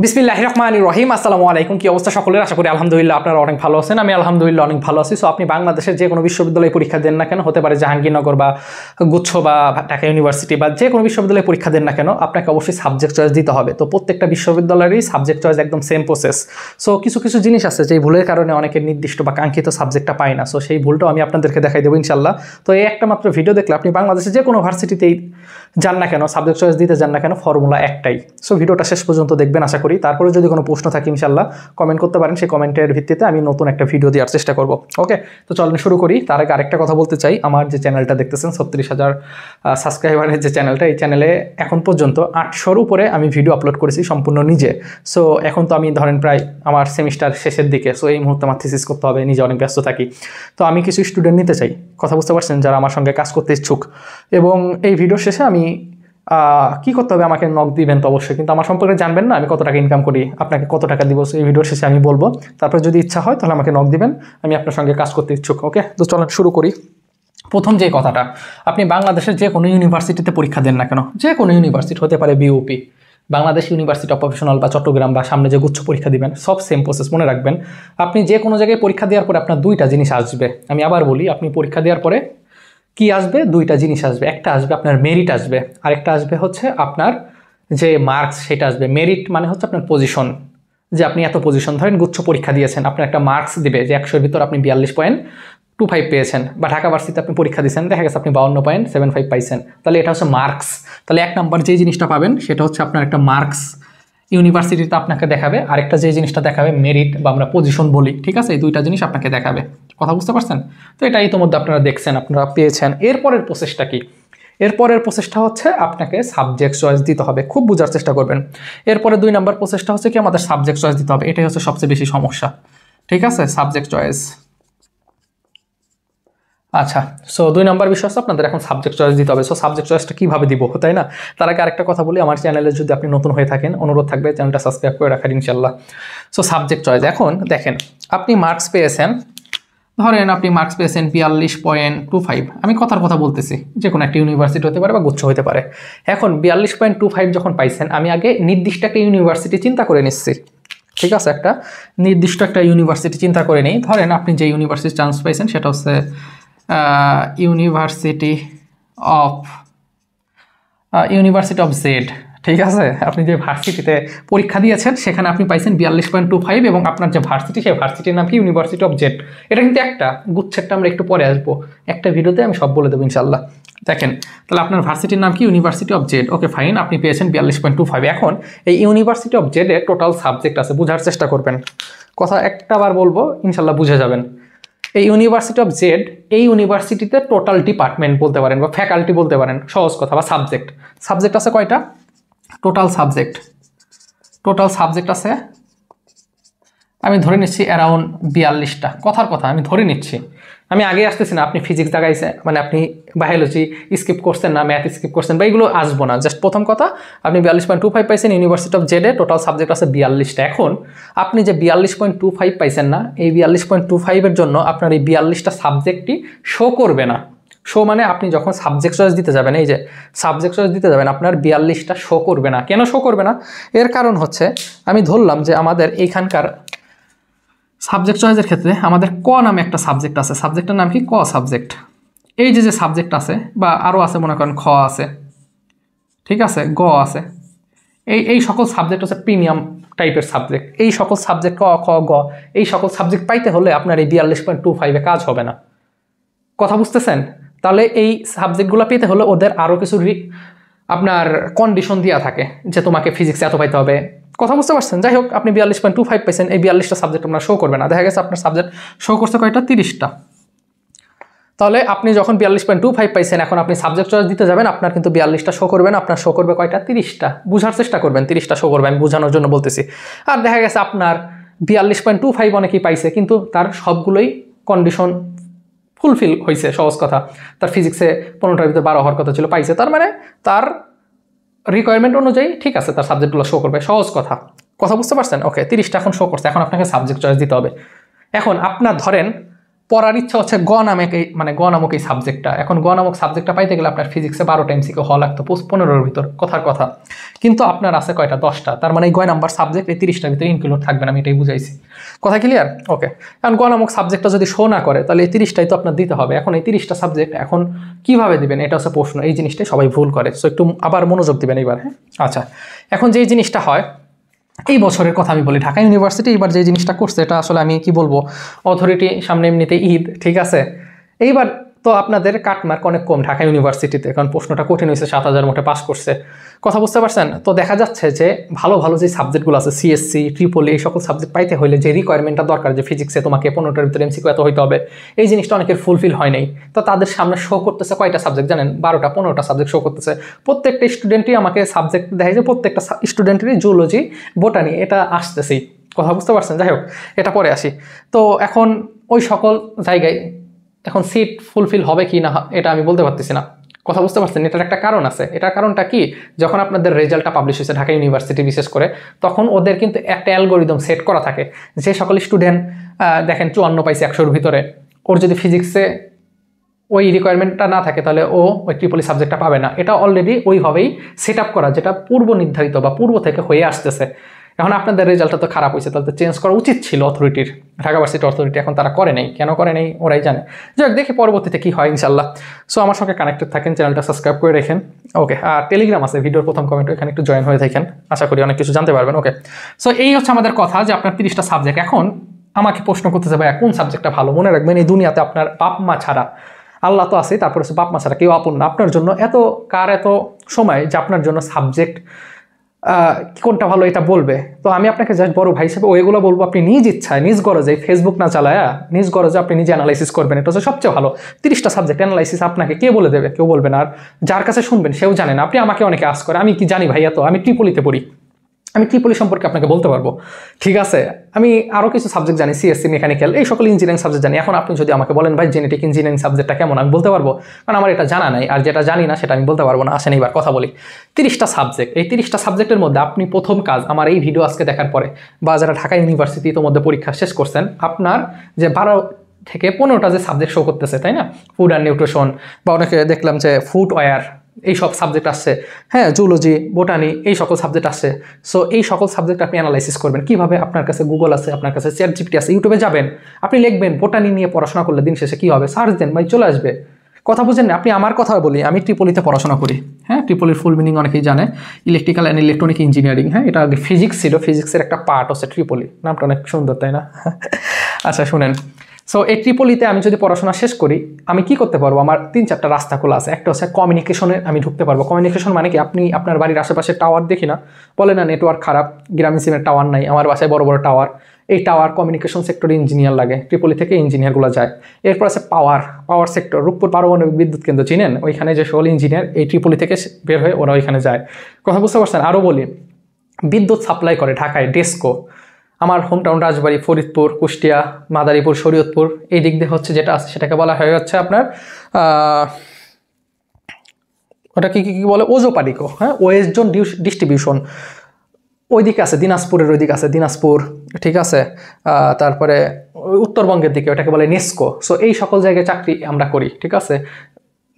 বিসমিল্লাহির রহমানির রহিম। আসসালামু আলাইকুম। কি অবস্থা সকলের? আশা করি আলহামদুলিল্লাহ আপনারা অনেক ভালো আছেন। আমি আলহামদুলিল্লাহ অনেক ভালো আছি। সো আপনি বাংলাদেশের যে কোনো বিশ্ববিদ্যালয়ে পরীক্ষা দেন না কেন, হতে পারে জাহাঙ্গীরনগর বা গুচ্ছ বা ঢাকা ইউনিভার্সিটি বা যে কোনো বিশ্ববিদ্যালয়ে পরীক্ষা দেন না কেন, আপনাকে অবশ্যই সাবজেক্ট চয়েস দিতে হবে। তো প্রত্যেকটা বিশ্ববিদ্যালয়েরই সাবজেক্ট চয়েস একদম সেম প্রসেস। সো কিছু কিছু জিনিস আছে যে ভুলের কারণে অনেকের নির্দিষ্ট বা কাঙ্ক্ষিত সাবজেক্টটা পায় না। সো সেই ভুলটাও আমি আপনাদেরকে দেখাই দেবো ইনশাল্লাহ। তো এই একটা মাত্র ভিডিও দেখলে আপনি বাংলাদেশের যে কোনো ভার্সিটিতেই যান না কেন, সাবজেক্ট চয়েস দিতে যান না কেন, ফর্মুলা একটাই। সো ভিডিওটা শেষ পর্যন্ত দেখবেন আশা করি। তারপরে যদি কোনো প্রশ্ন থাকে ইনশাল্লাহ কমেন্ট করতে পারেন, সেই কমেন্টের ভিত্তিতে আমি নতুন একটা ভিডিও দেওয়ার চেষ্টা করব। ওকে, তো চলেন শুরু করি। তার আগে আরেকটা কথা বলতে চাই, আমার যে চ্যানেলটা দেখতেছেন 36,000 সাবস্ক্রাইবারের যে চ্যানেলটা, এই চ্যানেলে এখন পর্যন্ত 800-র উপরে আমি ভিডিও আপলোড করেছি সম্পূর্ণ নিজে। সো এখন তো আমি ধরেন প্রায় আমার সেমিস্টার শেষের দিকে, সো এই মুহূর্তে আমার থিসিস করতে হবে, নিজে অনেক ব্যস্ত থাকি। তো আমি কিছু স্টুডেন্ট নিতে চাই, কথা বুঝতে পারছেন, যারা আমার সঙ্গে কাজ করতে ইচ্ছুক। এবং এই ভিডিওর শেষে আমি কি করতে হবে, আমাকে নক দিবেন তো অবশ্যই, কিন্তু আমার সম্পর্কে জানবেন না আমি কত টাকা ইনকাম করি, আপনাকে কত টাকা দিব, এই ভিডিওর শেষে আমি বলবো। তারপর যদি ইচ্ছা হয় তাহলে আমাকে নক দিবেন, আমি আপনার সঙ্গে কাজ করতে ইচ্ছুক। ওকে, তো চলেন শুরু করি। প্রথম যে কথাটা, আপনি বাংলাদেশের যে কোনো ইউনিভার্সিটিতে পরীক্ষা দেন না কেন, যে কোনো ইউনিভার্সিটি হতে পারে BUP, Bangladesh university of professional বা চট্টগ্রাম, বা সামনে যে গুচ্ছ পরীক্ষা দিবেন, সব সেম প্রসেস মনে রাখবেন। আপনি যে কোনো জায়গায় পরীক্ষা দেওয়ার পরে আপনার দুইটা জিনিস আসবে। আমি আবার বলি, আপনি পরীক্ষা দেওয়ার পরে কি আসবে? দুইটা জিনিস আসবে। একটা আসবে আপনার মেরিট আসবে, আরেকটা আসবে হচ্ছে আপনার যে মার্কস, সেটা আসবে। মেরিট মানে হচ্ছে আপনার পজিশন, যে আপনি এত পজিশন, ধরেন গুচ্ছ পরীক্ষা দিয়েছেন, আপনার একটা মার্কস দিবে যে 100-এর ভিতর আপনি 42.25 পেয়েছেন, বা ঢাকা ভার্সিটিতে আপনি পরীক্ষা দিয়েছেন, দেখা গেছে আপনি 52.75 পাইছেন, তাহলে এটা হচ্ছে মার্কস। তাহলে এক নম্বর যে জিনিসটা পাবেন সেটা হচ্ছে আপনার একটা মার্কস, ইউনিভার্সিটিতে আপনাকে দেখাবে। আরেকটা যে জিনিসটা দেখাবে মেরিট, বা আমরা পজিশন বলি, ঠিক আছে? এই দুইটা জিনিস আপনাকে দেখাবে। কথা বুঝতে পারছেন? তো এটা ইতিমধ্যে আপনারা দেখছেন, আপনারা পেয়েছেন। এরপরের প্রসেসটা কি? এরপরের প্রসেসটা হচ্ছে আপনাকে সাবজেক্ট চয়েস দিতে হবে। খুব বোঝার চেষ্টা করবেন। এরপরে 2 নম্বর প্রসেসটা হচ্ছে কি, আমাদের সাবজেক্ট চয়েস দিতে হবে। এটাই হচ্ছে সবচেয়ে বেশি সমস্যা, ঠিক আছে? Subject choice. আচ্ছা, সো 2 নম্বর বিষয় হচ্ছে আপনাদের এখন সাবজেক্ট চয়েস দিতে হবে। সো সাবজেক্ট চয়েসটা কীভাবে দিব, তাই না? তার আগে আরেকটা কথা বলি, আমার চ্যানেলে যদি আপনি নতুন হয়ে থাকেন, অনুরোধ থাকবে চ্যানেলটা সাবস্ক্রাইব করে রাখার ইনশাল্লাহ। সো সাবজেক্ট চয়েস, এখন দেখেন আপনি মার্কস পেয়েছেন, ধরেন আপনি মার্কস পেয়েছেন 42.25। আমি কথার কথা বলতেছি, যে কোনো একটা ইউনিভার্সিটি হতে পারে বা গুচ্ছ হতে পারে। এখন 42.25 যখন পাইছেন, আমি আগে নির্দিষ্ট একটা ইউনিভার্সিটি চিন্তা করে নিচ্ছি, ঠিক আছে? একটা নির্দিষ্ট একটা ইউনিভার্সিটি চিন্তা করে নিই। ধরেন আপনি যে ইউনিভার্সিটি চান্স পাইছেন সেটা হচ্ছে ইউনিভার্সিটি অফ জেড, ঠিক আছে? আপনি যে ভার্সিটিতে পরীক্ষা দিয়েছেন সেখানে আপনি পাইছেন 42.25, এবং আপনার যে ভার্সিটি, সেই ভার্সিটির নাম কি? University of Z. এটা কিন্তু একটা গুচ্ছেরটা আমরা একটু পরে আসবো, একটা ভিডিওতে আমি সব বলে দেবো ইনশাল্লাহ। দেখেন, তাহলে আপনার ভার্সিটির নাম কি? University of Z. Okay fine, আপনি পেয়েছেন 42.25। এখন এই ইউনিভার্সিটি অফ জেডে টোটাল সাবজেক্ট আছে, বোঝার চেষ্টা করবেন, কথা একটা বার বলবো ইনশাল্লাহ বুঝে যাবেন। এই ইউনিভার্সিটি অফ জেড, এই ইউনিভার্সিটিতে টোটাল ডিপার্টমেন্ট বলতে পারেন বা ফ্যাকাল্টি বলতে পারেন, সহজ কথা, বা সাবজেক্ট আছে কয়টা? টোটাল সাবজেক্ট আছে আমি ধরে নিচ্ছি অ্যারাউন্ড 42টা। কথার কথা আমি ধরে নিচ্ছি, আমি আগে আসতেছি না। আপনি ফিজিক্স দেখাইছে মানে আপনি বায়োলজি স্কিপ করছেন না, ম্যাথ স্কিপ করছেন বা এগুলো আসবো না। জাস্ট প্রথম কথা, আপনি 42.25 পাইছেন, ইউনিভার্সিটি অফ জেডে টোটাল সাবজেক্ট আছে 42টা। এখন আপনি যে 42.25 পাইছেন না, এই 42.25-এর জন্য আপনার এই 42টা সাবজেক্টই শো করবে না। শো মানে আপনি যখন সাবজেক্ট চয়েস দিতে যাবেন, এই যে সাবজেক্ট চয়েস দিতে যাবেন, আপনার 42টা শো করবে না। কেন শো করবে না? এর কারণ হচ্ছে, আমি ধরলাম যে আমাদের এইখানকার সাবজেক্ট চয়েসের ক্ষেত্রে আমাদের ক নামে একটা সাবজেক্ট আছে, সাবজেক্টের নাম কি? ক সাবজেক্ট। এই যে সাবজেক্ট আছে, বা আরও আছে, মনে করেন খ আছে, ঠিক আছে, গ আছে, এই সকল সাবজেক্ট হচ্ছে প্রিমিয়াম টাইপের সাবজেক্ট। এই সকল সাবজেক্ট ক, খ, গ, এই সকল সাবজেক্ট পাইতে হলে আপনার এই 42.25-এ কাজ হবে না। কথা বুঝতেছেন? তাহলে এই সাবজেক্টগুলো পেতে হলে ওদের আরও কিছু আপনার কন্ডিশন দেওয়া থাকে, যে তোমাকে ফিজিক্সে এত পাইতে হবে। কথা বুঝতে পারছেন? যাই হোক, আপনি 42.25 পাইছেন, এই 42টা সাবজেক্ট আপনার শো করবে না। দেখা গেছে আপনার সাবজেক্ট শো করছে কয়টা? 30টা। তাহলে আপনি যখন 42.25 পাইছেন, এখন আপনি সাবজেক্ট চয়েস দিতে যাবেন, আপনার কিন্তু 42টা শো করবে না, আপনার শো করবে কয়টা? 30টা। বুঝার চেষ্টা করবেন, 30টা শো করবে, আমি বোঝানোর জন্য বলতেছি। আর দেখা গেছে আপনার 42.25 অনেকেই পাইছে, কিন্তু তার সবগুলোই কন্ডিশন ফুলফিল হয়েছে। সহজ কথা, তার ফিজিক্সে 15টার ভিতরে 12 হওয়ার কথা ছিল, পাইছে, তার মানে তার রিকোয়ারমেন্ট অনুযায়ী ঠিক আছে, তার সাবজেক্টগুলো শো করবে। সহজ কথা, কথা বুঝতে পারছেন? ওকে, 30টা এখন শো করছে, এখন আপনাকে সাবজেক্ট চয়েস দিতে হবে। এখন আপনার ধরেন পড়ার ইচ্ছা হচ্ছে গ নামক এই সাবজেক্টটা। এখন গ নামক সাবজেক্টটা পাইতে গেলে আপনার ফিজিক্সে 12টা এমসিকিউ হওয়া লাগতো 15-এর ভিতর, কথার কথা। কিন্তু আপনার আছে কয়টা? 10টা। তার মানে এই গ নাম্বার সাবজেক্ট এই 30টার ভিতরে ইনক্লুড থাকবেন, আমি এটাই বুঝাইছি। কথা ক্লিয়ার? ওকে। কারণ গ নামক সাবজেক্টটা যদি শো না করে তাহলে এই 30টাই তো আপনার দিতে হবে। এখন এই 30টা সাবজেক্ট এখন কিভাবে দিবেন, এটা হচ্ছে প্রশ্ন। এই জিনিসটাই সবাই ভুল করে। সো একটু আবার মনোযোগ দিবেন এইবার। হ্যাঁ, আচ্ছা। এখন যেই জিনিসটা হয়, এই বছরের কথা আমি বলি, ঢাকা ইউনিভার্সিটি এবার যে জিনিসটা করছে এটা আসলে আমি কি বলবো, অথরিটি সামনে এমনিতে ঈদ, ঠিক আছে। এইবার তো আপনাদের কাটমার্ক অনেক কম ঢাকা ইউনিভার্সিটিতে, কারণ প্রশ্নটা কঠিন হয়েছে, 7000 মোটে পাস করছে। কথা বুঝতে পারছেন? তো দেখা যাচ্ছে যে ভালো ভালো যে সাবজেক্টগুলো আছে, সিএসসি, ট্রিপল এই সকল সাবজেক্ট পাইতে হলে যে রিকোয়ারমেন্টটা দরকার, যে ফিজিক্সে তোমাকে 15টার ভিতরে এমসিকিউ এত হইতে হবে, এই জিনিসটা অনেকের ফুলফিল হয় নাই। তো তাদের সামনে শো করতেছে কয়টা সাবজেক্ট জানেন? 12টা-15টা সাবজেক্ট শো করতেছে। প্রত্যেকটা স্টুডেন্টই আমাকে সাবজেক্ট দেখায় যে প্রত্যেকটা স্টুডেন্টেরই জুলজি, বোটানি এটা আসতেছেই। কথা বুঝতে পারছেন? যাই হোক, এটা পরে আসি। তো এখন ওই সকল জায়গায় এখন সিট ফুলফিল হবে কি না এটা আমি বলতে পারতেছি না। কথা বুঝতে পারছেন? এটার একটা কারণ আছে। এটার কারণটা কি, যখন আপনাদের রেজাল্টটা পাবলিশ হয়েছে ঢাকা ইউনিভার্সিটি বিশেষ করে, তখন ওদের কিন্তু একটা অ্যালগোরিদম সেট করা থাকে যে সকল স্টুডেন্ট দেখেন 54 পাইছে 100-এর ভিতরে, ওর যদি ফিজিক্সে ওই রিকোয়ারমেন্টটা না থাকে তাহলে ও ওই ট্রিপলি সাবজেক্টটা পাবে না। এটা অলরেডি ওইভাবেই সেট আপ করা, যেটা পূর্ব নির্ধারিত বা পূর্ব থেকে হয়ে আসতেছে। এখন আপনাদের রেজাল্টটা তো খারাপ হয়েছে, তাহলে তো চেঞ্জ করা উচিত ছিল অথরিটির, ঢাকা ভার্সিটি অথরিটি। এখন তারা করে নাই, কেন করে নাই ওরাই জানে। যাই হোক, দেখি পরবর্তীতে কি হয় ইনশাল্লাহ। সো আমার সঙ্গে কানেক্টেড থাকেন, চ্যানেলটা সাবস্ক্রাইব করে রাখেন। ওকে, আর টেলিগ্রাম আছে, ভিডিওর প্রথম কমেন্ট, এখানে একটু জয়েন হয়ে থাকেন, আশা করি অনেক কিছু জানতে পারবেন। ওকে, সো এই হচ্ছে আমাদের কথা যে আপনার 30টা সাবজেক্ট। এখন আমাকে প্রশ্ন করতেছে ভাই কোন সাবজেক্টটা ভালো? মনে রাখবেন, এই দুনিয়াতে আপনার বাপ মা ছাড়া, আল্লাহ তো আছে, তারপরে বাপ মা ছাড়া কেউ আপন না আপনার জন্য। এত সময় যে আপনার জন্য সাবজেক্ট কোনটা ভালো এটা বলবে। তো আমি আপনাকে জাস্ট বড় ভাই হিসেবে ওইগুলো বলবো, আপনি নিজ ইচ্ছায়, নিজ গরজে, ফেসবুক না চালায় নিজ গরজে আপনি নিজে অ্যানালাইসিস করবেন। এটা হচ্ছে সবচেয়ে ভালো। 30টা সাবজেক্ট অ্যানালাইসিস আপনাকে কে বলে দেবে? কেউ বলবে না। আর যার কাছে শুনবেন সেও জানে না। আপনি আমাকে অনেকে আস করে, আমি কি জানি ভাইয়া, তো আমি ট্রিপলিতে পড়ি, আমি ট্রিপলি সম্পর্কে আপনাকে বলতে পারবো, ঠিক আছে। আমি আরও কিছু সাবজেক্ট জানি, সিএসসি, মেকানিক্যাল, এই সকল ইঞ্জিনিয়ারিং সাবজেক্ট জানি। এখন আপনি যদি আমাকে বলেন ভাই জেনেটিক ইঞ্জিনিয়ারিং সাবজেক্টটা কেমন, আমি বলতে পারবো, কারণ আমার এটা জানা নাই। আর যেটা জানি না সেটা আমি বলতে পারবো না। আসেন এবার কথা বলি। 30টা সাবজেক্ট, এই 30টা সাবজেক্টের মধ্যে আপনি প্রথম কাজ, আমার এই ভিডিও আজকে দেখার পরে বা যারা ঢাকা ইউনিভার্সিটি ইতোমধ্যে পরীক্ষা শেষ করছেন, আপনার যে 12 থেকে 15টা যে সাবজেক্ট শো করতেছে, তাই না, ফুড অ্যান্ড নিউট্রিশন, বা অনেকে দেখলাম যে ফুটওয়্যার, এই সব সাবজেক্ট আসছে, হ্যাঁ, জুলজি, বোটানি, এই সকল সাবজেক্ট আসছে। সো এই সকল সাবজেক্ট আপনি অ্যানালাইসিস করবেন কিভাবে? আপনার কাছে গুগল আছে, আপনার কাছে চ্যাট জিপিটি আছে, ইউটিউবে যাবেন, আপনি লিখবেন বোটানি নিয়ে পড়াশোনা করলে দিন শেষে কী হবে, সার্চ দেন ভাই, চলে আসবে। কথা বুঝেন না? আপনি আমার কথা বলি, আমি ট্রিপলিতে পড়াশোনা করি। হ্যাঁ, ট্রিপলির ফুল মিনিং অনেকেই জানে, ইলেকট্রিক্যাল অ্যান্ড ইলেকট্রনিক ইঞ্জিনিয়ারিং। হ্যাঁ, এটা আগে ফিজিক্স ছিল, ফিজিক্সের একটা পার্ট হচ্ছে ট্রিপলি। নামটা অনেক সুন্দর, তাই না? আচ্ছা শুনেন, সো এই ট্রিপলিতে আমি যদি পড়াশোনা শেষ করি, আমি কি করতে পারবো? আমার 3-4টা রাস্তা খোলা আছে। একটা হচ্ছে কমিউনিকেশনে আমি ঢুকতে পারবো। কমিউনিকেশন মানে কি, আপনি আপনার বাড়ির আশেপাশে টাওয়ার দেখি না, বলে না নেটওয়ার্ক খারাপ, গ্রামীণ সিমের টাওয়ার নাই, আমার বাসায় বড় বড় টাওয়ার। এই টাওয়ার কমিউনিকেশন সেক্টরে ইঞ্জিনিয়ার লাগে, ট্রিপলি থেকে ইঞ্জিনিয়ারগুলো যায়। এরপর আছে পাওয়ার সেক্টর, রূপপুর পারমাণবিক বিদ্যুৎ কেন্দ্র চিনেন, ওইখানে যে সকল ইঞ্জিনিয়ার এই ট্রিপলি থেকে বের হয়ে ওরা ওইখানে যায়। কথা বুঝতে পারছেন? আরও বলি, বিদ্যুৎ সাপ্লাই করে ঢাকায় ডেস্কো, আমার হোমটাউন রাজবাড়ী, ফরিদপুর, কুষ্টিয়া, মাদারীপুর, শরীয়তপুর, এই দিক দিয়ে হচ্ছে যেটা আছে সেটাকে বলা হয় হচ্ছে আপনার ওটা কি বলে, ওজোপারিকো। হ্যাঁ, ওয়েস্ট জোন ডিস্ট্রিবিউশন ওইদিকে আছে, দিনাজপুরের ওইদিকে আছে, দিনাজপুর, ঠিক আছে। তারপরে উত্তরবঙ্গের দিকে ওটাকে বলে নেস্কো। সো এই সকল জায়গায় চাকরি আমরা করি, ঠিক আছে।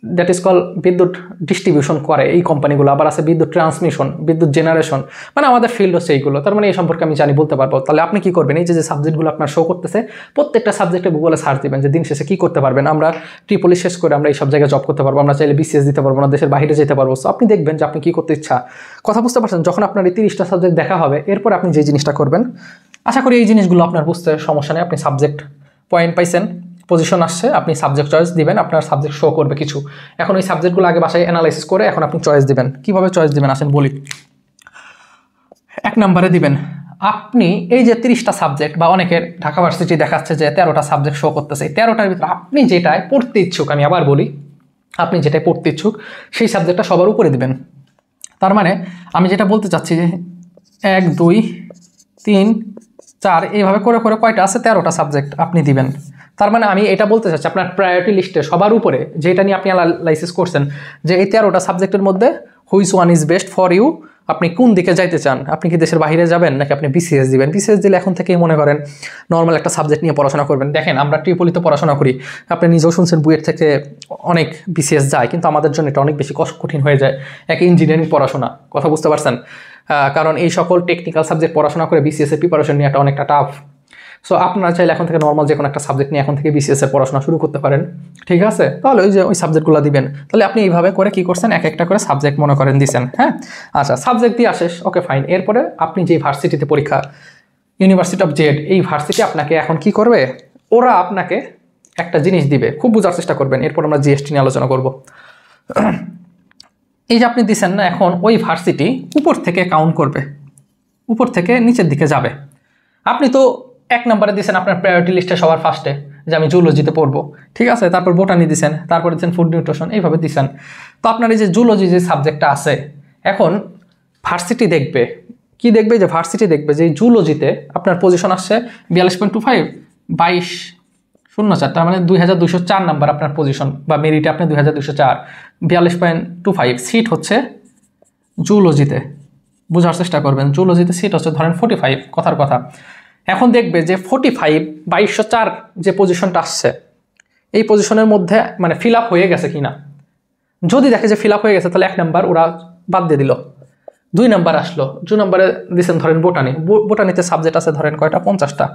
দ্যাট ইজ কল বিদ্যুৎ ডিস্ট্রিবিউশন করে এই কোম্পানিগুলো। আবার আছে বিদ্যুৎ ট্রান্সমিশন, বিদ্যুৎ জেনারেশন, মানে আমাদের ফিল্ড হচ্ছে এইগুলো। তার মানে এই সম্পর্কে আমি জানি, বলতে পারবো। তাহলে আপনি কি করবেন, এই যে সাবজেক্টগুলো আপনার শো করতেছে, প্রত্যেকটা সাবজেক্টে গুগলে সার্চ দিবেন যে দিন শেষে কী করতে পারবেন। আমরা ট্রিপলি শেষ করে আমরা এই সব জায়গায় জব করতে পারবো, আমরা চাইলে বিসিএস দিতে পারবো না, দেশের বাইরে যেতে পারবো। সো আপনি দেখবেন যে আপনি কী করতে ইচ্ছা। কথা বুঝতে পারছেন? যখন আপনার এই 30টা সাবজেক্ট দেখা হবে, এরপর আপনি যে জিনিসটা করবেন, আশা করি এই জিনিসগুলো আপনার বুঝতে সমস্যা নেই। আপনি সাবজেক্ট পয়েন্ট পাইছেন, পজিশন আসছে, আপনি সাবজেক্ট চয়েস দিবেন, আপনার সাবজেক্ট শো করবে কিছু। এখন ওই সাবজেক্টগুলো আগে বাসায় অ্যানালাইসিস করে এখন আপনি চয়েস দিবেন। কিভাবে চয়েস দিবেন আসেন বলি। 1 নম্বরে দিবেন আপনি এই যে 30টা সাবজেক্ট, বা অনেকের ঢাকা ভার্সিটি দেখাচ্ছে যে 13টা সাবজেক্ট শো করতেছে, 13টার ভিতরে আপনি যেটায় পড়তে ইচ্ছুক, আমি আবার বলি, আপনি যেটাই পড়তে ইচ্ছুক সেই সাবজেক্টটা সবার উপরে দিবেন। তার মানে আমি যেটা বলতে চাচ্ছি যে 1, 2, 3, 4 এইভাবে করে করে কয়টা আছে, 13টা সাবজেক্ট আপনি দিবেন। তার মানে আমি এটা বলতে চাচ্ছি আপনার প্রায়োরিটি লিস্টে সবার উপরে যেটা নিয়ে আপনি অ্যানালাইসিস করছেন যে এই 13টা সাবজেক্টের মধ্যে which one is best for you, আপনি কোন দিকে যাইতে চান, আপনি কি দেশের বাইরে যাবেন নাকি আপনি বিসিএস দিবেন। বিসিএস দিলে এখন থেকেই মনে করেন নর্মাল একটা সাবজেক্ট নিয়ে পড়াশোনা করবেন। দেখেন আমরা ট্রিপলিতে পড়াশোনা করি, আপনি নিজেও শুনছেন বুয়েট থেকে অনেক বিসিএস যায়, কিন্তু আমাদের জন্য এটা অনেক বেশি কঠিন হয়ে যায় এক ইঞ্জিনিয়ারিং পড়াশোনা। কথা বুঝতে পারছেন? কারণ এই সকল টেকনিক্যাল সাবজেক্ট পড়াশোনা করে বিসিএস এর প্রিপারেশন নিয়ে অনেকটা টাফ। সো আপনারা চাইলে এখন থেকে নর্মাল যে কোনো একটা সাবজেক্ট নিয়ে এখন থেকে বিসিএস এর পড়াশোনা শুরু করতে পারেন, ঠিক আছে? তাহলে ওই সাবজেক্টগুলো দিবেন, তাহলে আপনি এইভাবে করে কি করছেন, এক একটা করে সাবজেক্ট মনে করেন দিচ্ছেন। হ্যাঁ, আচ্ছা, সাবজেক্ট দিয়ে আসেস, ওকে ফাইন। এরপরে আপনি যে ভার্সিটিতে পরীক্ষা, ইউনিভার্সিটি অফ জেড, এই ভার্সিটি আপনাকে এখন কি করবে, ওরা আপনাকে একটা জিনিস দিবে, খুব বোঝার চেষ্টা করবেন। এরপর আমরা জিএসটি নিয়ে আলোচনা করব। এই যে আপনি দিচ্ছেন না, এখন ওই ভার্সিটি উপর থেকে কাউন্ট করবে, উপর থেকে নিচের দিকে যাবে। আপনি তো 1 নম্বরে দিয়েছেন আপনার প্রায়োরিটি লিস্টে সবার ফার্স্টে যে আমি জুলজিতে পড়বো, ঠিক আছে? তারপর বোটানি দিচ্ছেন, তারপর দিচ্ছেন ফুড নিউট্রিশন, এইভাবে দিচ্ছেন। তো আপনার এই যে জুলজি যে সাবজেক্টটা আছে, এখন ভার্সিটি দেখবে কি দেখবে, যে ভার্সিটি দেখবে যে জুলজিতে আপনার পজিশন আসছে 42.25 2204, তার মানে 2204 নাম্বার আপনার পজিশন, বা মেরিটে আপনি 2204, 42.25 সিট হচ্ছে জুলজিতে। বোঝার চেষ্টা করবেন, জুলজিতে সিট হচ্ছে ধরেন 45, কথার কথা। এখন দেখবে যে 45 2204 যে পজিশনটা আসছে, এই পজিশনের মধ্যে মানে ফিল আপ হয়ে গেছে কিনা। যদি দেখে যে ফিল আপ হয়ে গেছে, তাহলে 1 নাম্বার ওরা বাদ দিয়ে দিল। 2 নাম্বার আসলো, 2 নাম্বারে দিচ্ছেন ধরেন বোটানি, বোটানিতে সাবজেক্ট আছে ধরেন কয়টা, 50টা।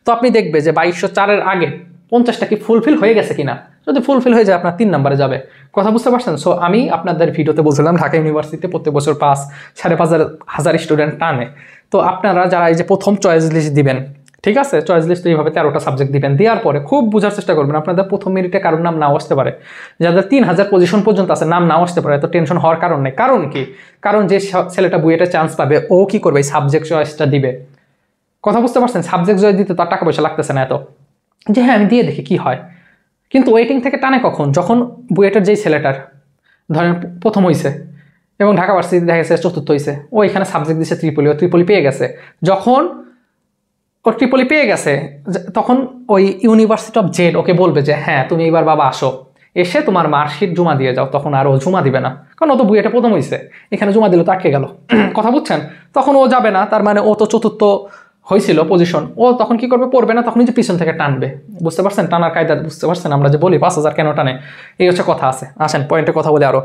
তো আপনি দেখবে যে 2204-এর আগে 50টা কি ফুলফিল হয়ে গেছে কিনা। যদি ফুলফিল হয়ে যায়, আপনার 3 নাম্বারে যাবে। কথা বুঝতে পারছেন? সো আমি আপনাদের ভিডিওতে বলছিলাম ঢাকা ইউনিভার্সিটিতে প্রত্যেক বছর 5,500 স্টুডেন্ট টানে। তো আপনারা যারা এই যে প্রথম চয়েস লিস্ট দিবেন, ঠিক আছে, চয়েস লিস্ট এইভাবে 13টা সাবজেক্ট দিবেন, দেওয়ার পরে খুব বোঝার চেষ্টা করবেন। আপনাদের প্রথম মেরিটে কারোর নাম নাও আসতে পারে, যাদের 3000 পজিশন পর্যন্ত আছে নাম নাও আসতে পারে। তো টেনশন হওয়ার কারণ নেই। কারণ কি, কারণ যে ছেলেটা বুয়েটে চান্স পাবে, ও কি করবে, এই সাবজেক্ট চয়েসটা দিবে। কথা বুঝতে পারছেন? সাবজেক্ট চয়েস দিতে তার টাকা পয়সা লাগতেছে না এত, যে হ্যাঁ আমি দিয়ে দেখি কি হয়। কিন্তু ওয়েটিং থেকে টানে কখন, যখন বুয়েটের যেই ছেলেটার ধরেন প্রথম হয়েছে এবং ঢাকা ভার্সিটি দেখা গেছে 4র্থ হয়েছে, ও এখানে সাবজেক্ট দিচ্ছে ত্রিপলি পেয়ে গেছে। যখন ও ট্রিপলি পেয়ে গেছে, তখন ওই ইউনিভার্সিটি অফ জেড ওকে বলবে যে হ্যাঁ তুমি এবার বাবা আসো, এসে তোমার মার্কশিট জমা দিয়ে যাও। তখন আর ও জমা দিবে না, কারণ ও তো বুয়েটে প্রথম হয়েছে, এখানে জমা দিলে তো আটকে গেল। কথা বুঝছেন? তখন ও যাবে না, তার মানে ও তো 4র্থ হয়েছিল পজিশন, ও তখন কি করবে, পড়বে না, তখন যে পিছন থেকে টানবে। বুঝতে পারছেন টানার কায়দা? বুঝতে পারছেন? আমরা যে বলি 5000 কেন টানে, এই হচ্ছে কথা আছে। আসেন পয়েন্টে কথা বলি আরো।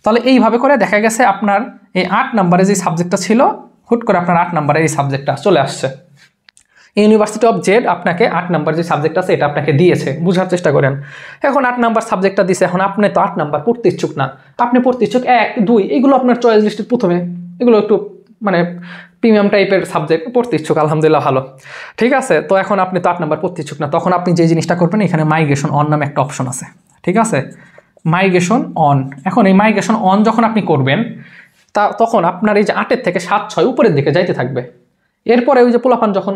তাহলে এইভাবে করে দেখা গেছে আপনার এই 8 নম্বরে যে সাবজেক্টটা ছিল, হুট করে আপনার 8 নম্বরে এই সাবজেক্টটা চলে আসছে। ইউনিভার্সিটি অফ জেড আপনাকে 8 নাম্বার যে সাবজেক্ট আছে এটা আপনাকে দিয়েছে, বোঝার চেষ্টা করেন। এখন 8 নাম্বার সাবজেক্টটা দিয়েছে, এখন আপনি তো 8 নাম্বার পড়তে ইচ্ছুক না, আপনি পড়তে ইচ্ছুক 1, 2, এগুলো আপনার চয়েস লিস্টের প্রথমে, এগুলো একটু মানে প্রিমিয়াম টাইপের সাবজেক্ট পড়তে ইচ্ছুক, আলহামদুলিল্লাহ ভালো, ঠিক আছে। তো এখন আপনি তো 8 নাম্বার পড়তে ইচ্ছুক না, তখন আপনি যে জিনিসটা করবেন, এখানে মাইগ্রেশন অন নামে একটা অপশন আছে, ঠিক আছে, মাইগ্রেশন অন। এখন এই মাইগ্রেশন অন যখন আপনি করবেন, তখন আপনার এই যে 8-এর থেকে 7, 6 উপরের দিকে যাইতে থাকবে। এরপরে ওই যে পোলাপান যখন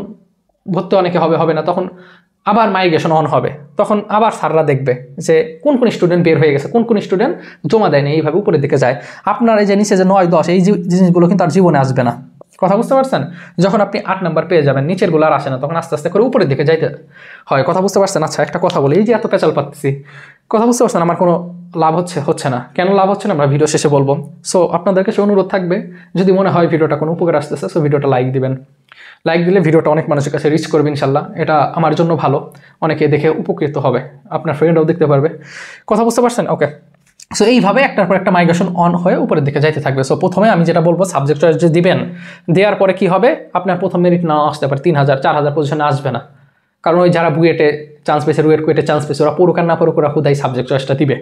ভর্তি অনেকে হবে না, তখন আবার মাইগ্রেশন অন হবে, তখন আবার স্যাররা দেখবে যে কোন কোন স্টুডেন্ট বের হয়ে গেছে, কোন কোন স্টুডেন্ট জমা দেয়নি, এইভাবে উপরের দিকে যায়। আপনার এই যে নিচে যে 9, 10 এই জিনিসগুলো কিন্তু আর জীবনে আসবে না। কথা বুঝতে পারছেন? যখন আপনি 8 নাম্বার পেয়ে যাবেন, নিচের গুলো আর আসে না, তখন আস্তে আস্তে করে উপরের দিকে যাইতে হয়। কথা বুঝতে পারছেন? আচ্ছা একটা কথা বলি, এই যে এত পেঁচাল পাচ্ছি, কথা বুঝতে পারছেন? আমার কোনো লাভ হচ্ছে না। কেন লাভ হচ্ছে না আমরা ভিডিও শেষে বলবো। সো আপনাদের কাছে অনুরোধ থাকবে, যদি মনে হয় ভিডিওটা কোনো উপকার আসতেছে, সো ভিডিওটা লাইক দিবেন। লাইক দিলে ভিডিওটা অনেক মানুষের কাছে রিচ করবে ইনশাল্লাহ, এটা আমার জন্য ভালো, অনেকে দেখে উপকৃত হবে, আপনার ফ্রেন্ডরাও দেখতে পারবে। কথা বুঝতে পারছেন? ওকে। সো এইভাবে একটার পর একটা মাইগ্রেশন অন হয়ে উপরের দিকে যাইতে থাকবে। সো প্রথমে আমি যেটা বলবো, সাবজেক্ট চয়েস যে দিবেন, দেওয়ার পরে কি হবে, আপনার প্রথম মেরিট নাও আসতে পারে, 3000, 4000 পজিশনে আসবে না। কারণ ওই যারা বুয়েটে চান্স পেয়েছে, রুয়েট কুয়েটে চান্স পেয়েছে, ওরা পড়ুক আর না পড়ুক, ওরা হুদাই সাবজেক্ট চয়েসটা দিবে।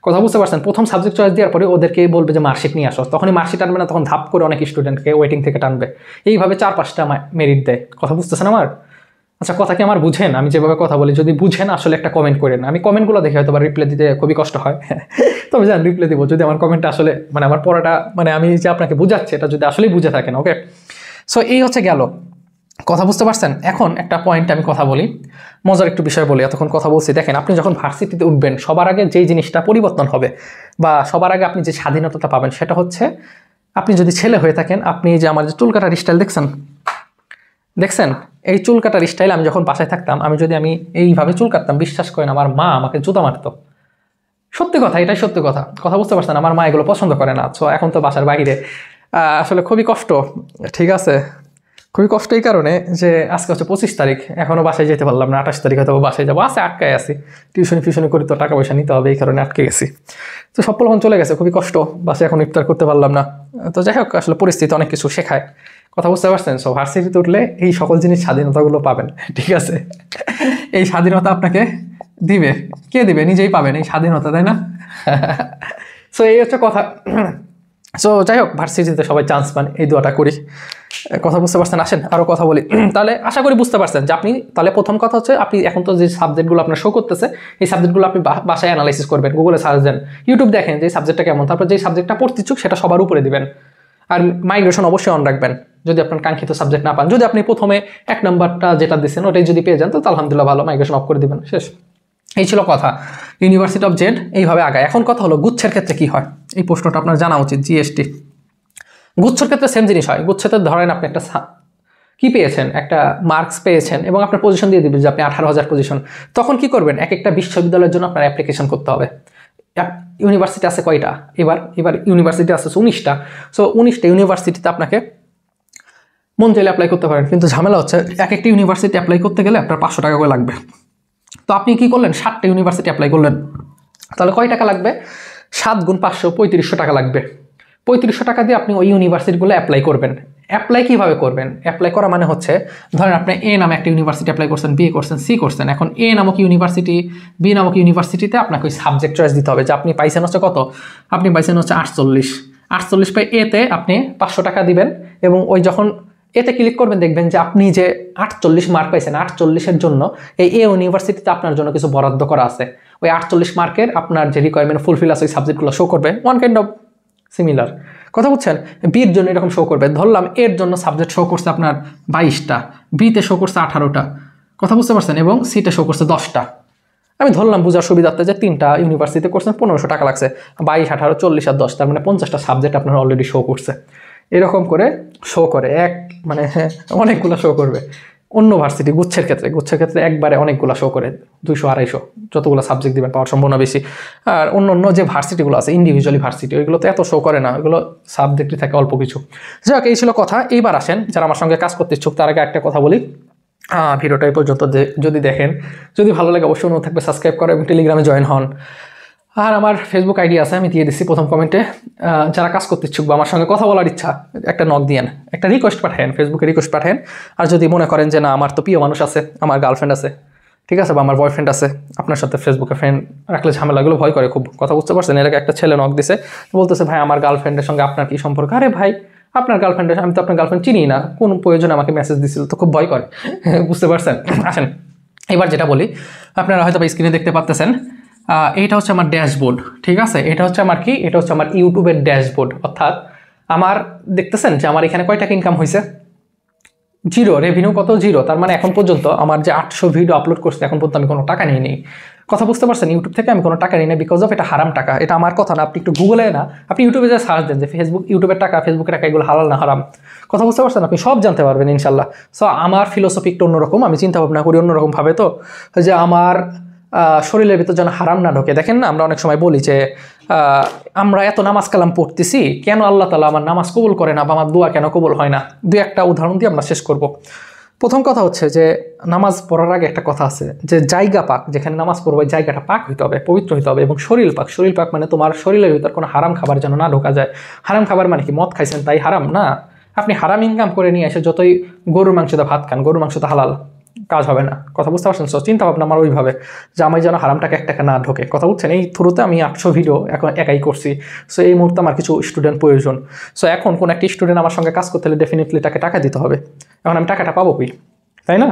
কথা বুঝতে পারছেন? প্রথম সাবজেক্ট চয়েস দেওয়ার পরে ওদেরকে বলবে যে মার্কশিট নিয়ে আসো, তখনই মার্কশিট আনবে না, তখন ধাপ করে অনেক স্টুডেন্টকে ওয়েটিং থেকে টানবে। এইভাবে 4-5টা মেরিট দেয়। কথা বুঝতেছেন আমার? আচ্ছা কথা কি আমার বুঝেন? আমি যেভাবে কথা বলি, যদি বুঝেন আসলে একটা কমেন্ট করেন। আমি কমেন্টগুলো দেখে হয়তো বা রিপ্লাই দিতে খুবই কষ্ট হয়, তবে জান রিপ্লাই দিব যদি আমার কমেন্টটা আসলে মানে আমার পড়াটা মানে আমি যে আপনাকে বুঝাচ্ছি এটা যদি আসলেই বুঝে থাকেন। ওকে, সো এই হচ্ছে গেল। কথা বুঝতে পারছেন? এখন একটা পয়েন্ট আমি কথা বলি, মজার একটু বিষয় বলি, এতক্ষণ কথা বলছি। দেখেন আপনি যখন ভার্সিটিতে উঠবেন, সবার আগে যেই জিনিসটা পরিবর্তন হবে বা সবার আগে আপনি যে স্বাধীনতাটা পাবেন, সেটা হচ্ছে আপনি যদি ছেলে হয়ে থাকেন, আপনি যে আমার যে চুল কাটার স্টাইল দেখছেন, এই চুল কাটার স্টাইল আমি যখন বাসায় থাকতাম, আমি এইভাবে চুল কাটতাম, বিশ্বাস করেন আমার মা আমাকে জুতা মারতো। সত্যি কথা, এটাই সত্যি কথা। কথা বুঝতে পারছেন? আমার মা এগুলো পছন্দ করে না। সো এখন তো বাসার বাইরে আসলে খুবই কষ্ট, ঠিক আছে, খুবই কষ্ট এই কারণে যে আজকে হচ্ছে 25 তারিখ, এখনও বাসায় যেতে পারলাম না। 28 তারিখ হয়তো বাসায় যাবো, আটকায় আছি, টিউশনি করি তো টাকা পয়সা নিতে হবে, এই কারণে আটকে গেছি। তো সব পোলাপান চলে গেছে, খুবই কষ্ট, বাসায় এখন ইফতার করতে পারলাম না। তো যাই হোক, আসলে পরিস্থিতি অনেক কিছু শেখায়, কথা বুঝতে পারছেন। সো ভার্সিটিতে উঠলে এই সকল জিনিস স্বাধীনতাগুলো পাবেন, ঠিক আছে। এই স্বাধীনতা আপনাকে দিবে কে দিবে? নিজেই পাবেন এই স্বাধীনতা, তাই না? সো এই হচ্ছে কথা। সো যাই হোক, ভার্সিটিতে সবাই চান্স পান, এই দোয়াটা করি। কথা বুঝতে পারছেন? আসেন আরও কথা বলি। তাহলে আশা করি বুঝতে পারছেন যে আপনি, তাহলে প্রথম কথা হচ্ছে আপনি এখন তো যে সাবজেক্টগুলো আপনার শো করতেছে, এই সাবজেক্টগুলো আপনি বাসায় অ্যানালাইসিস করবেন, গুগলে সার্চ দেন, ইউটিউব দেখেন যে সাবজেক্টটা কেমন, তারপর যে সাবজেক্টটা পড়তে ইচ্ছুক সেটা সবার উপরে দিবেন। আর মাইগ্রেশন অবশ্যই অন রাখবেন যদি আপনার কাঙ্ক্ষিত সাবজেক্ট না পান। যদি আপনি প্রথমে 1 নম্বরটা যেটা দিচ্ছেন ওটাই যদি পেয়ে যান তো আলহামদুলিল্লাহ ভালো, মাইগ্রেশন অফ করে দিবেন, শেষ। এই ছিল কথা। ইউনিভার্সিটি অফ জেড এইভাবে আগায়। এখন কথা হলো গুচ্ছের ক্ষেত্রে কি হয়, এই প্রশ্নটা আপনার জানা উচিত। জিএসটি গুচ্ছের ক্ষেত্রে সেম জিনিস হয়। গুচ্ছতে ধরেন আপনি একটা কি পেয়েছেন, একটা মার্কস পেয়েছেন এবং আপনার পজিশন দিয়ে দিবেন যে আপনি 18,000 পজিশন। তখন কি করবেন, এক একটা বিশ্ববিদ্যালয়ের জন্য আপনার অ্যাপ্লিকেশন করতে হবে। ইউনিভার্সিটি আছে কয়টা? এবার ইউনিভার্সিটি আছে 19টা। সো 19টা ইউনিভার্সিটিতে আপনাকে মন চাইলে অ্যাপ্লাই করতে পারেন, কিন্তু ঝামেলা হচ্ছে এক একটা ইউনিভার্সিটি অ্যাপ্লাই করতে গেলে আপনার 500 টাকা করে লাগবে। তো আপনি কি করলেন, 7টা ইউনিভার্সিটি অ্যাপ্লাই করলেন, তাহলে কয় টাকা লাগবে? 7 গুণ 500, 3500 টাকা লাগবে। 3500 টাকা দিয়ে আপনি ওই ইউনিভার্সিটিগুলো অ্যাপ্লাই করবেন। অ্যাপ্লাই কীভাবে করবেন? অ্যাপ্লাই করা মানে হচ্ছে, ধরেন আপনি এ নামে একটা ইউনিভার্সিটি অ্যাপ্লাই করছেন, বি করছেন, সি করছেন। এখন এ নামক ইউনিভার্সিটি, বি নামক ইউনিভার্সিটিতে আপনাকে ওই সাবজেক্ট চয়েস দিতে হবে যে আপনি পাইছেন হচ্ছে কত, আপনি পাইছেন হচ্ছে 48 পাই এতে আপনি 500 টাকা দিবেন এবং ওই যখন এতে ক্লিক করবেন দেখবেন যে আপনি যে 48 মার্ক পাইছেন, 48-এর জন্য এই এ ইউনিভার্সিটিতে আপনার জন্য কিছু বরাদ্দ করা আছে। ওই 48 মার্কের আপনার যে রিকোয়ারমেন্ট ফুলফিল আছে ওই সাবজেক্টগুলো শো করবে, ওয়ান কাইন্ড অফ সিমিলার। কথা বুঝছেন? বির জন্য এরকম শো করবে। ধরলাম এর জন্য সাবজেক্ট শো করছে আপনার 22টা, বিতে শো করছে 18টা, কথা বুঝতে পারছেন, এবং সিতে শো করছে 10টা। আমি ধরলাম বুঝার সুবিধার্থে যে 3টা ইউনিভার্সিটিতে করছেন, 1500 টাকা লাগছে, 22, 18, 40 আর 10, তার মানে 50টা সাবজেক্ট আপনার অলরেডি শো করছে। এরকম করে শো করে মানে অনেকগুলো শো করবে। অন্য ভার্সিটি গুচ্ছের ক্ষেত্রে একবারে অনেকগুলো শো করে, 200-250 যতগুলো সাবজেক্ট দিবেন পাওয়ার সম্ভাবনা বেশি। আর অন্য যে ভার্সিটিগুলো আছে ইন্ডিভিজুয়ালি ভার্সিটি, ওইগুলো তো এত শো করে না, ওইগুলো সাবজেক্টই থাকে অল্প কিছু। যাই হোক, এই ছিল কথা। এইবার আসেন যারা আমার সঙ্গে কাজ করতে ইচ্ছুক, তার আগে একটা কথা বলি, ভিডিওটা এই পর্যন্ত যদি দেখেন, যদি ভালো লাগে অবশ্যই অনুরোধ থাকবে সাবস্ক্রাইব করো এবং টেলিগ্রামে জয়েন হন। আর আমার ফেসবুক আইডি আছে, আমি দিয়ে দিচ্ছি প্রথম কমেন্টে। যারা কাজ করতে ইচ্ছুক বা আমার সঙ্গে কথা বলার ইচ্ছা, একটা নক দিয়েন, একটা রিকোয়েস্ট পাঠান, ফেসবুকে রিকোয়েস্ট পাঠান। আর যদি মনে করেন যে না আমার তো প্রিয় মানুষ আছে, আমার গার্লফ্রেন্ড আছে, ঠিক আছে, বা আমার বয়ফ্রেন্ড আছে, আপনার সাথে ফেসবুকে ফ্রেন্ড রাখলে ঝামেলাগুলো ভয় করে খুব, কথা বুঝতে পারছেন। এর আগে একটা ছেলে নক দিছে, বলতেছে ভাই আমার গার্লফ্রেন্ডের সঙ্গে আপনার কি সম্পর্ক? আরে ভাই আপনার গার্লফ্রেন্ডের, আমি তো আপনার গার্লফ্রেন্ড চিনি না, কোন প্রয়োজনে আমাকে মেসেজ দিছিল, তো খুব ভয় করে, বুঝতে পারছেন। আসেন এবার যেটা বলি, আপনারা হয়তো স্ক্রিনে দেখতে পাচ্ছেন, এইটা হচ্ছে আমার ড্যাশবোর্ড, ঠিক আছে। এটা হচ্ছে আমার কি, এটা হচ্ছে আমার ইউটিউবের ড্যাশবোর্ড। অর্থাৎ আমার দেখতেছেন যে আমার এখানে কয় টাকা ইনকাম হয়েছে, 0, রেভিনিউ কত, 0। তার মানে এখন পর্যন্ত আমার যে 800 ভিডিও আপলোড করছে এখন পর্যন্ত আমি কোনো টাকা নিয়ে নিই, কথা বুঝতে পারছেন। ইউটিউব থেকে আমি কোনো টাকা নিই না, বিকজ অফ এটা হারাম টাকা। এটা আমার কথা না, আপনি একটু গুগলে না, আপনি ইউটিউবে যে সার্চ দেন যে ইউটিউবের টাকা, ফেসবুকের টাকা, এগুলো হালাল না হারাম, কথা বুঝতে পারছেন, আপনি সব জানতে পারবেন ইনশাল্লাহ। সো আমার ফিলোসফি একটু অন্যরকম, আমি চিন্তা ভাবনা করি অন্যরকমভাবে, তো যে আমার শরীরের ভিতর যেন হারাম না ঢোকে। দেখেন না, আমরা অনেক সময় বলি যে আমরা এত নামাজ কালাম পড়তেছি, কেন আল্লাহ তাআলা আমার নামাজ কবুল করে না বা আমার দোয়া কেন কবুল হয় না? একটা উদাহরণ দিয়ে আমরা শেষ করব। প্রথম কথা হচ্ছে যে নামাজ পড়ার আগে একটা কথা আছে যে জায়গা পাক, যেখানে নামাজ পড়বো ওই জায়গাটা পাক হইতে হবে, পবিত্র হইতে হবে। এবং শরীর পাক মানে তোমার শরীরের ভিতর কোনো হারাম খাবার যেন না ঢোকা যায়। হারাম খাবার মানে কি মদ খাইছেন তাই হারাম না, আপনি হারাম ইনকাম করে নিয়ে এসে যতই গরুর মাংস দিয়ে ভাত খান, গরুর মাংস তো হালাল, কাজ হবে না, কথা বুঝতে পারছেন। সো চিন্তা ভাবনা আমার ওইভাবে যে আমি যেন হারাম টাকা 1 টাকা না ঢোকে, কথা বুঝছেন। এই থ্রুতে আমি 800 ভিডিও এখন একাই করছি। সো এই মুহূর্তে আমার কিছু স্টুডেন্ট প্রয়োজন। সো এখন কোন একটা স্টুডেন্ট আমার সঙ্গে কাজ করতে হলে ডেফিনেটলি তাকে টাকা দিতে হবে। এখন আমি টাকাটা পাবো কি, তাই না?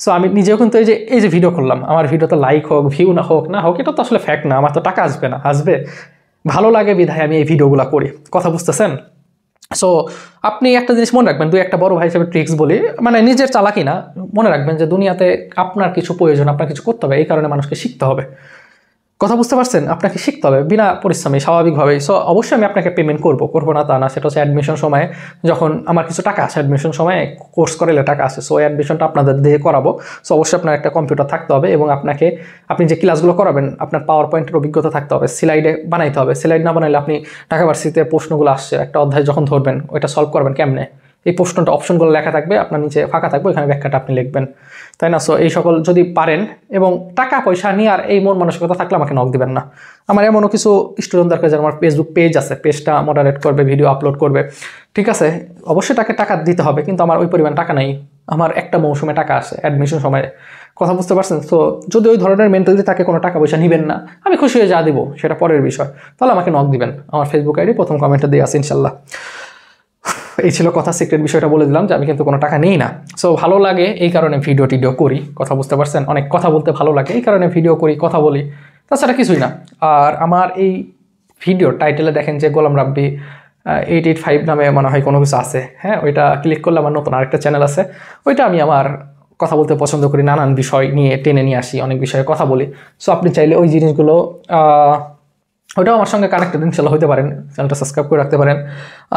সো আমি নিজেও কিন্তু এই যে ভিডিও করলাম, আমার ভিডিওতে লাইক হোক, ভিউ না হোক এটা তো আসলে ফ্যাক্ট না, আমার তো টাকা আসবে না, আসবে ভালো লাগে বিধায় আমি এই ভিডিওগুলো করি, কথা বুঝতেছেন। সো আপনি একটা জিনিস মনে রাখবেন, একটা বড় ভাই হিসেবে ট্রিক্স বলি, মানে নিজের চালাকি না, মনে রাখবেন যে দুনিয়াতে আপনার কিছু প্রয়োজন, আপনার কিছু করতে হবে, এই কারণে মানুষকে শিখতে হবে। কথা বুঝতে পারছেন? আপনাকে শিখতে হবে বিনা পরিশ্রমে স্বাভাবিকভাবেই। সো অবশ্যই আমি আপনাকে পেমেন্ট করবো না তা না। সেটা হচ্ছে অ্যাডমিশন সময়ে যখন আমার কিছু টাকা আসে, অ্যাডমিশন সময়ে কোর্স করাইলে টাকা আসে, সো অ্যাডমিশনটা আপনাদের দিয়ে করাবো। সো অবশ্যই আপনার একটা কম্পিউটার থাকতে হবে এবং আপনি যে ক্লাসগুলো করাবেন আপনার পাওয়ার পয়েন্টের অভিজ্ঞতা থাকতে হবে, স্লাইডে বানাইতে হবে। স্লাইড না বানাইলে আপনি ঢাকা ভার্সিটিতে প্রশ্নগুলো আসছে একটা অধ্যায় যখন ধরবেন ওইটা সলভ করবেন কেমনে, এই প্রশ্নটা অপশনগুলো লেখা থাকবে, আপনার নিচে ফাঁকা থাকবে, ওইখানে ব্যাখ্যাটা আপনি লিখবেন, তাই না? সো এই সকল যদি পারেন এবং টাকা পয়সা নিয়ে আর এই মন মানসিকতা থাকলে আমাকে নক দিবেন না। আমার এমনও কিছু স্টুডেন্ট দরকার যারা আমার ফেসবুক পেজ আছে, পেজটা মডারেট করবে, ভিডিও আপলোড করবে, ঠিক আছে? অবশ্যই তাকে টাকা দিতে হবে, কিন্তু আমার ওই পরিমাণ টাকা নাই। আমার একটা মৌসুমে টাকা আসে অ্যাডমিশন সময়ে, কথা বুঝতে পারছেন? সো যদি ওই ধরনের মেন্টালিটি থাকে কোনো টাকা পয়সা নেবেন না, আমি খুশি হয়ে যা দিব সেটা পরের বিষয়, তাহলে আমাকে নক দিবেন। আমার ফেসবুক আইডি প্রথম কমেন্টে দিয়ে আছে ইনশাল্লাহ। এই ছিল কথা, সিক্রেট বিষয়টা বলে দিলাম যে আমি কিন্তু কোনো টাকা নিই না। সো ভালো লাগে এই কারণে ভিডিও করি, কথা বুঝতে পারছেন? অনেক কথা বলতে ভালো লাগে এই কারণে ভিডিও করি, কথা বলি, তাছাড়া কিছুই না। আর আমার এই ভিডিও টাইটেলে দেখেন যে গোলাম রাব্বি 885 নামে মনে হয় কোনো কিছু আছে, হ্যাঁ, ওইটা ক্লিক করলে আমার নতুন আরেকটা চ্যানেল আছে, ওইটা আমি আমার কথা বলতে পছন্দ করি, নানান বিষয় নিয়ে টেনে নিয়ে আসি, অনেক বিষয়ে কথা বলি। সো আপনি চাইলে ওই জিনিসগুলো ওটাও আমার সঙ্গে কানেক্টেড ইনশাল্লাহ হতে পারেন, চ্যানেলটা সাবস্ক্রাইব করে রাখতে পারেন,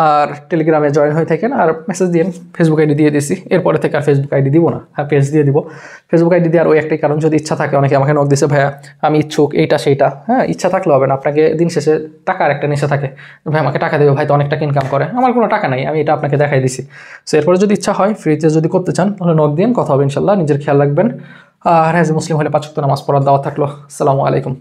আর টেলিগ্রামে জয়েন হয়ে থাকেন, আর মেসেজ দিন। ফেসবুক আইডি দিয়ে দিছি, এরপরে থেকে আর ফেসবুক আইডি দিব না, হ্যাঁ পেজ দিয়ে দিব। ফেসবুক আইডি দেওয়ার ওই একটাই কারণ, যদি ইচ্ছা থাকে, অনেকে আমাকে নক দিছে ভাইয়া আমি ইচ্ছুক এইটা সেইটা, হ্যাঁ ইচ্ছা থাকলে হবে না, আপনাকে দিন শেষে টাকার একটা নেশা থাকে, ভাই আমাকে টাকা দেবে, ভাই তো অনেক টাকা ইনকাম করে, আমার কোনো টাকা নাই, আমি এটা আপনাকে দেখাই দিছি। সো এরপরে যদি ইচ্ছা হয় ফ্রিতে যদি করতে চান তাহলে নক দিন, কথা হবে ইনশাল্লাহ। নিজের খেয়াল রাখবেন, আর অ্যাজ এ মুসলিম হলে 5 ওয়াক্ত নামাজ পড়ার দাওয়াত থাকলো। আসসালামু আলাইকুম।